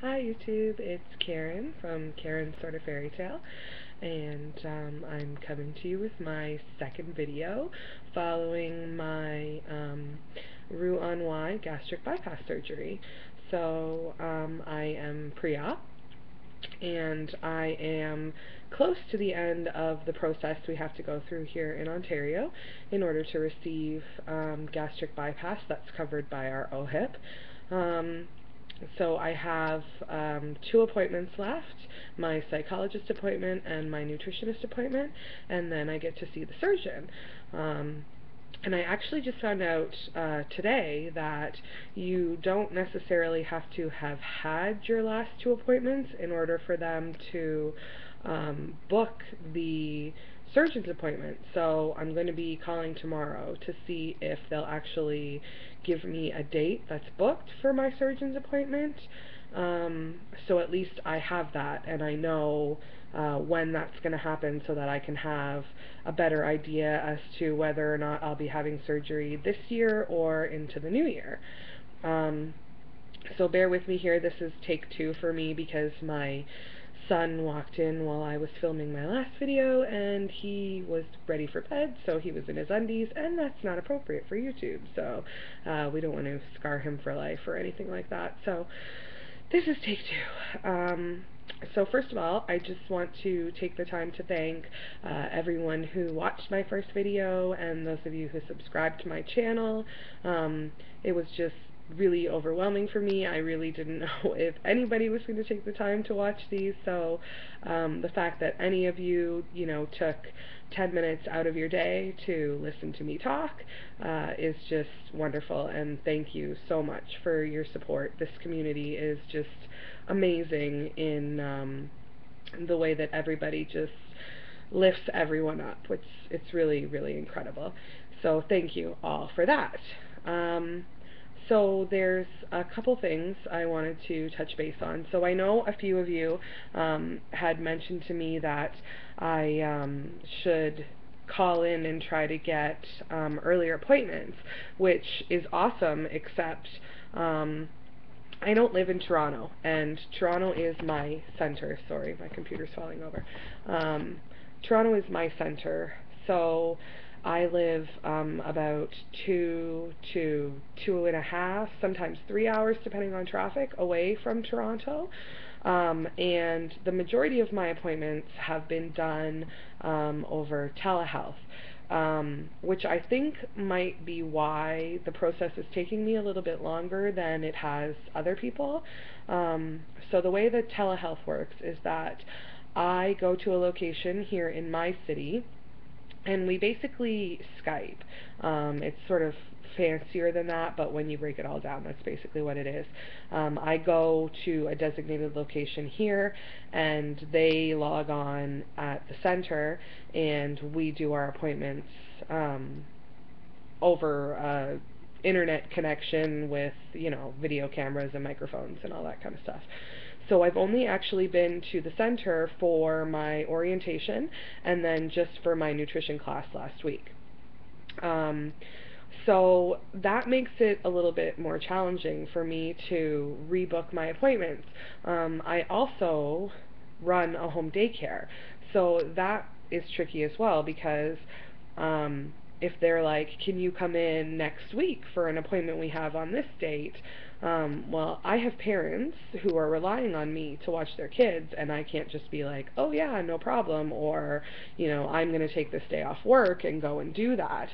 Hi YouTube, it's Karen from Karen's Sort of Fairy Tale, and I'm coming to you with my second video following my Roux-en-Y gastric bypass surgery. So I am pre-op, and I am close to the end of the process we have to go through here in Ontario in order to receive gastric bypass that's covered by our OHIP. So I have 2 appointments left, my psychologist appointment and my nutritionist appointment, and then I get to see the surgeon. And I actually just found out today that you don't necessarily have to have had your last 2 appointments in order for them to book the surgeon's appointment. So I'm going to be calling tomorrow to see if they'll actually give me a date that's booked for my surgeon's appointment. So at least I have that, and I know when that's going to happen so that I can have a better idea as to whether or not I'll be having surgery this year or into the new year. So bear with me here. This is take 2 for me because my son walked in while I was filming my last video and he was ready for bed, so he was in his undies, and that's not appropriate for YouTube, so we don't want to scar him for life or anything like that. So this is take 2. So first of all, I just want to take the time to thank everyone who watched my first video and those of you who subscribed to my channel. It was just really overwhelming for me. I really didn't know if anybody was going to take the time to watch these, so the fact that any of you, took 10 minutes out of your day to listen to me talk is just wonderful, and thank you so much for your support. This community is just amazing in the way that everybody just lifts everyone up. It's really, really incredible. So thank you all for that. So there's a couple things I wanted to touch base on. So I know a few of you had mentioned to me that I should call in and try to get earlier appointments, which is awesome, except I don't live in Toronto, and Toronto is my center. Sorry, my computer's falling over. Toronto is my center, so I live about 2 to 2.5, sometimes 3 hours, depending on traffic, away from Toronto. And the majority of my appointments have been done over telehealth, which I think might be why the process is taking me a little bit longer than it has other people. So the way that telehealth works is that I go to a location here in my city, and we basically Skype. It's sort of fancier than that, but when you break it all down, that's basically what it is. I go to a designated location here, and they log on at the center, and we do our appointments over internet connection with, video cameras and microphones and all that kind of stuff. So I've only actually been to the center for my orientation and then just for my nutrition class last week. So that makes it a little bit more challenging for me to rebook my appointments. I also run a home daycare, so that is tricky as well, because if they're like, can you come in next week for an appointment we have on this date? Well, I have parents who are relying on me to watch their kids, and I can't just be like, oh yeah, no problem, or, I'm going to take this day off work and go and do that.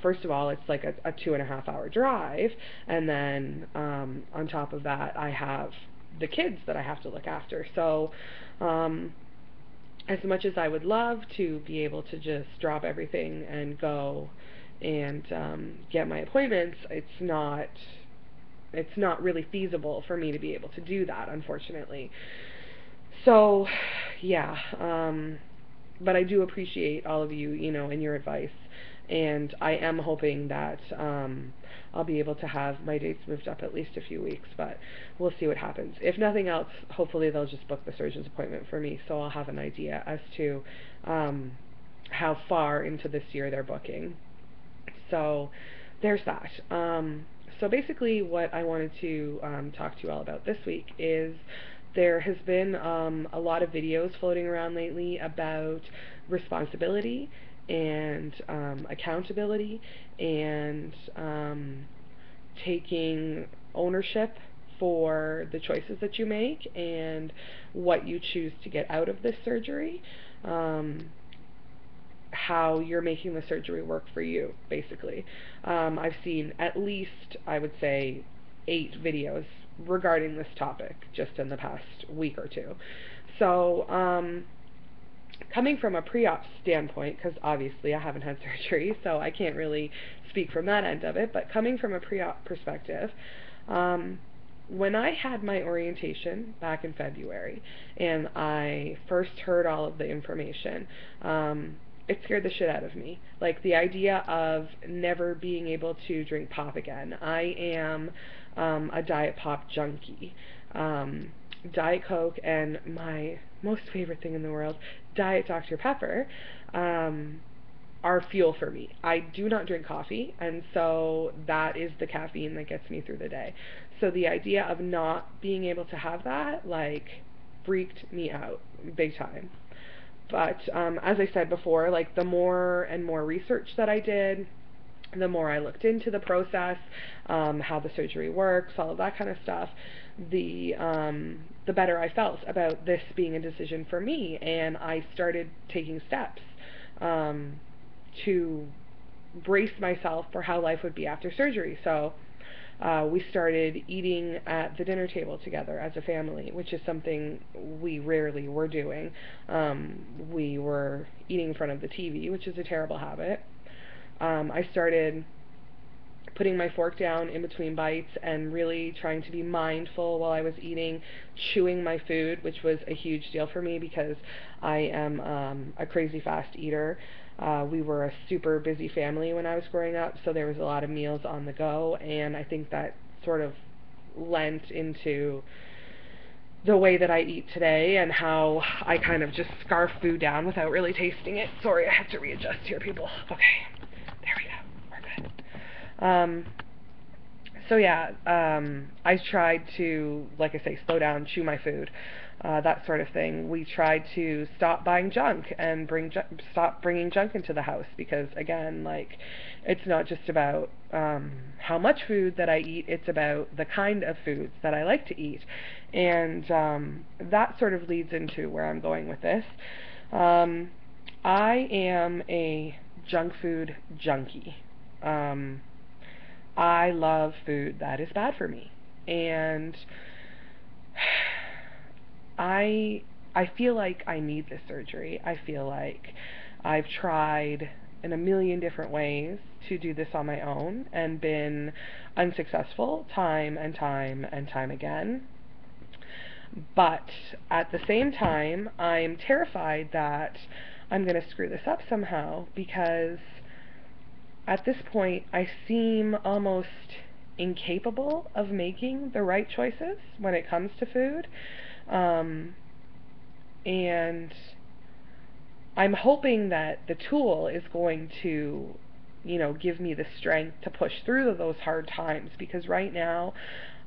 First of all, it's like a 2.5-hour drive, and then on top of that, I have the kids that I have to look after. So as much as I would love to be able to just drop everything and go and get my appointments, it's not really feasible for me to be able to do that, unfortunately. So yeah, but I do appreciate all of you, and your advice, and I am hoping that I'll be able to have my dates moved up at least a few weeks, but we'll see what happens. If nothing else, hopefully they'll just book the surgeon's appointment for me, so I'll have an idea as to how far into this year they're booking. So there's that. So basically what I wanted to talk to you all about this week is there has been a lot of videos floating around lately about responsibility and accountability and taking ownership for the choices that you make and what you choose to get out of this surgery, how you're making the surgery work for you, basically. I've seen at least, I would say, 8 videos regarding this topic just in the past week or two. So, coming from a pre-op standpoint, because obviously I haven't had surgery, so I can't really speak from that end of it, but coming from a pre-op perspective, when I had my orientation back in February and I first heard all of the information, it scared the shit out of me. Like, the idea of never being able to drink pop again. I am a Diet Pop junkie. Diet Coke and my most favorite thing in the world, Diet Dr. Pepper, are fuel for me. I do not drink coffee, and so that is the caffeine that gets me through the day. So the idea of not being able to have that, like, freaked me out big time. But as I said before, like, the more and more research that I did, the more I looked into the process, how the surgery works, all of that kind of stuff, the better I felt about this being a decision for me, and I started taking steps to brace myself for how life would be after surgery. So we started eating at the dinner table together as a family, which is something we rarely were doing. We were eating in front of the TV, which is a terrible habit. I started putting my fork down in between bites and really trying to be mindful while I was eating, chewing my food, which was a huge deal for me because I am a crazy fast eater. We were a super busy family when I was growing up, so there was a lot of meals on the go, and I think that sort of lent into the way that I eat today and how I kind of just scarf food down without really tasting it. Sorry, I have to readjust here, people. Okay, there we go. We're good. So yeah, I tried to, like I say, slow down, chew my food, that sort of thing. We tried to stop buying junk and stop bringing junk into the house because, again, like, it's not just about how much food that I eat, it's about the kind of foods that I like to eat. And that sort of leads into where I'm going with this. I am a junk food junkie. I love food that is bad for me, and I feel like I need this surgery. I feel like I've tried in a million different ways to do this on my own and been unsuccessful time and time and time again. But at the same time, I'm terrified that I'm going to screw this up somehow, because at this point, I seem almost incapable of making the right choices when it comes to food. And I'm hoping that the tool is going to, you know, give me the strength to push through those hard times, because right now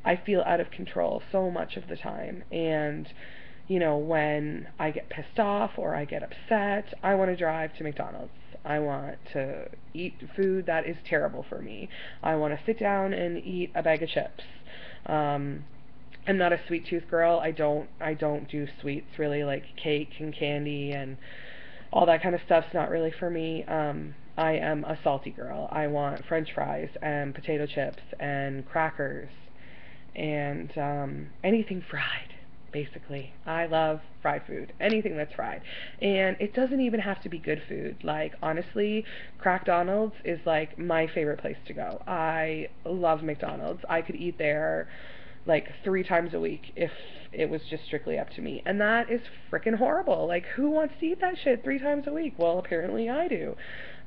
I feel out of control so much of the time. And, you know, when I get pissed off or I get upset, I want to drive to McDonald's. I want to eat food that is terrible for me. I want to sit down and eat a bag of chips. I'm not a sweet tooth girl. I don't do sweets really, like cake and candy and all that kind of stuff's not really for me. I am a salty girl. I want French fries and potato chips and crackers and anything fried. Basically, I love fried food, anything that's fried, and it doesn't even have to be good food. Like, honestly, Crackdonald's is like my favorite place to go. I love McDonald's. I could eat there like 3 times a week if it was just strictly up to me, and that is freaking horrible. Like, who wants to eat that shit 3 times a week? Well, apparently I do,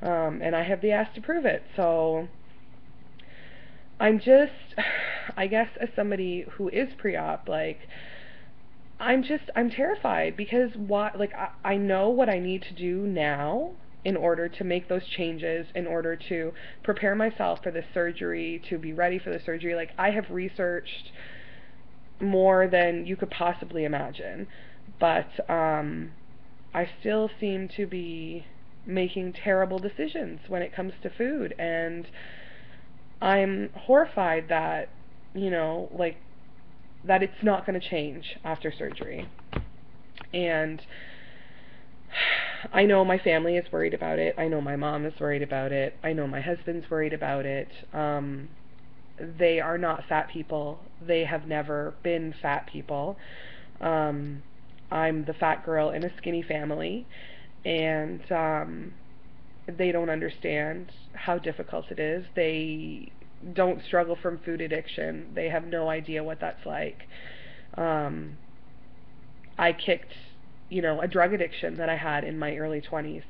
and I have the ass to prove it. So I'm just, I guess, as somebody who is pre-op, like, I'm terrified, because I know what I need to do now in order to make those changes, in order to prepare myself for the surgery, to be ready for the surgery. Like, I have researched more than you could possibly imagine, but I still seem to be making terrible decisions when it comes to food, and I'm horrified that, you know, like, that it's not going to change after surgery. And I know my family is worried about it. I know my mom is worried about it. I know my husband's worried about it. They are not fat people. They have never been fat people. I'm the fat girl in a skinny family, and they don't understand how difficult it is. They don't struggle from food addiction. They have no idea what that's like. I kicked, you know, a drug addiction that I had in my early 20s,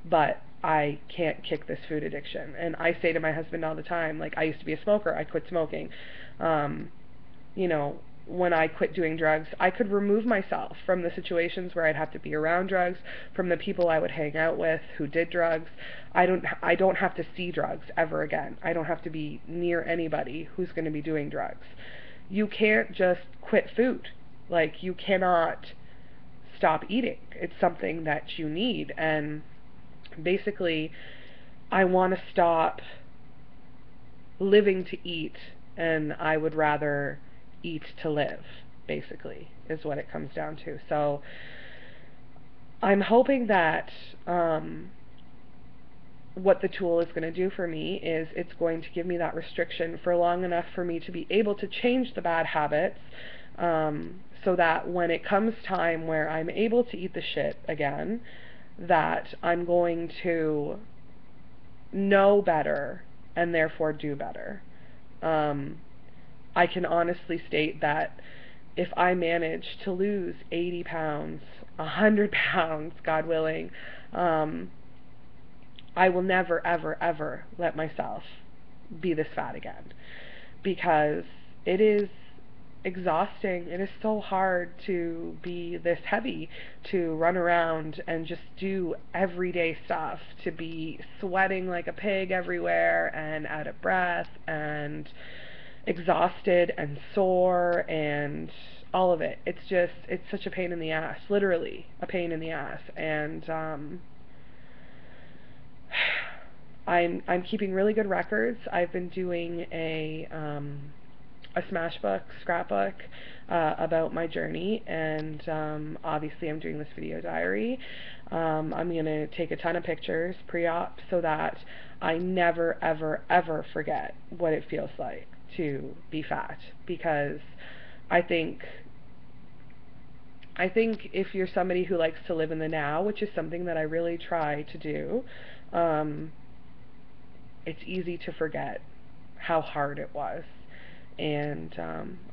but I can't kick this food addiction. And I say to my husband all the time, like, I used to be a smoker, I quit smoking. You know, when I quit doing drugs, I could remove myself from the situations where I'd have to be around drugs, from the people I would hang out with who did drugs. I don't have to see drugs ever again. I don't have to be near anybody who's going to be doing drugs. You can't just quit food. Like, you cannot stop eating. It's something that you need. And basically, I want to stop living to eat, and I would rather eat to live, basically, is what it comes down to. So I'm hoping that what the tool is going to do for me is it's going to give me that restriction for long enough for me to be able to change the bad habits, so that when it comes time where I'm able to eat the shit again, that I'm going to know better and therefore do better. I can honestly state that if I manage to lose 80 pounds, 100 pounds, God willing, I will never, ever, ever let myself be this fat again, because it is exhausting. It is so hard to be this heavy, to run around and just do everyday stuff, to be sweating like a pig everywhere and out of breath and exhausted and sore and all of it. It's such a pain in the ass, literally a pain in the ass. And I'm keeping really good records. I've been doing a scrapbook about my journey, and obviously I'm doing this video diary. I'm going to take a ton of pictures pre-op so that I never, ever, ever forget what it feels like to be fat, because I think if you're somebody who likes to live in the now, which is something that I really try to do, it's easy to forget how hard it was. And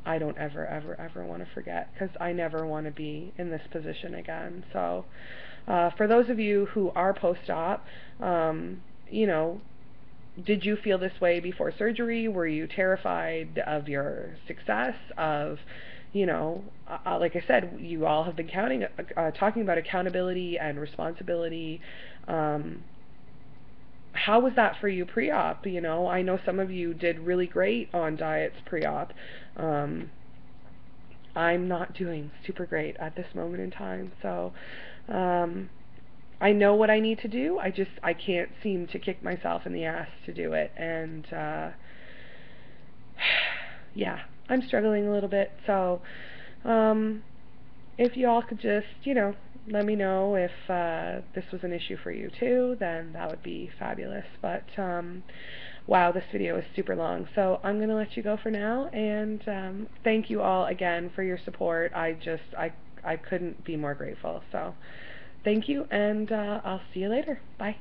I don't ever, ever, ever want to forget, because I never want to be in this position again. So for those of you who are post-op, you know, did you feel this way before surgery? Were you terrified of your success? Of, you know, like I said, you all have been talking about accountability and responsibility. How was that for you pre-op? You know, I know some of you did really great on diets pre-op. I'm not doing super great at this moment in time, so I know what I need to do. I can't seem to kick myself in the ass to do it, and yeah, I'm struggling a little bit. So if you all could just, you know, let me know if this was an issue for you too, then that would be fabulous. But wow, this video is super long, so I'm gonna let you go for now, and thank you all again for your support. I couldn't be more grateful. So thank you, and I'll see you later. Bye.